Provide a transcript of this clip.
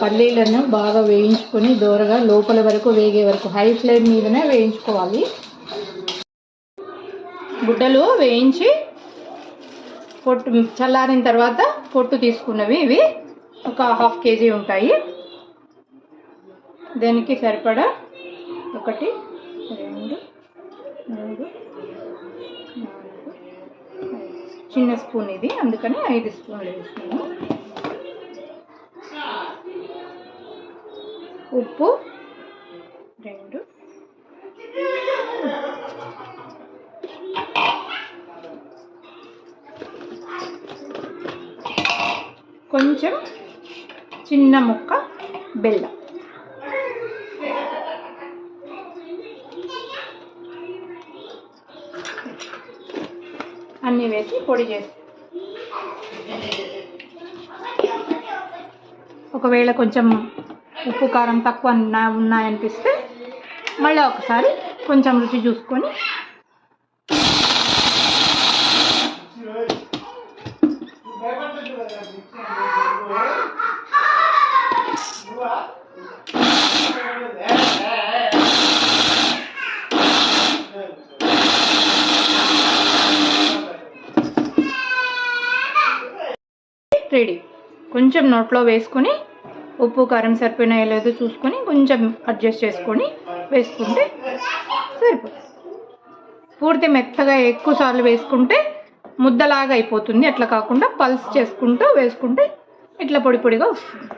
పల్లీలను బాగా వేయించుకొని దోరగా లోపల వరకు వేగే వరకు హై ఫ్లేమ్ మీదనే వేయించుకోవాలి. గుడ్డలు వేయించి పొట్టు చల్లారిన తర్వాత పొట్టు తీసుకున్నవి ఇవి ఒక 1/2 kg ఉంటాయి. దానికి సరిపడా 1 2 3 4 చిన్న స్పూన్ ఇది, అందుకని 5 స్పూన్లు వేస్తున్నాను. ఉప్పు 2, కొంచెం చిన్న ముక్క బెల్లం, అన్నీ వేసి పొడి చేసి, ఒకవేళ కొంచెం ఉప్పు కారం తక్కువ ఉన్నాయనిపిస్తే మళ్ళీ ఒకసారి కొంచెం రుచి చూసుకొని రెడీ. కొంచెం నోట్లో వేసుకొని ఉప్పు కారం సరిపోయినాయో లేదో చూసుకొని కొంచెం అడ్జస్ట్ చేసుకొని వేసుకుంటే సరిపోతుంది. పూర్తి మెత్తగా ఎక్కువ సార్లు వేసుకుంటే ముద్దలాగా అయిపోతుంది. అట్లా కాకుండా పల్స్ చేసుకుంటూ వేసుకుంటే ఇట్లా పొడి పొడిగా వస్తుంది.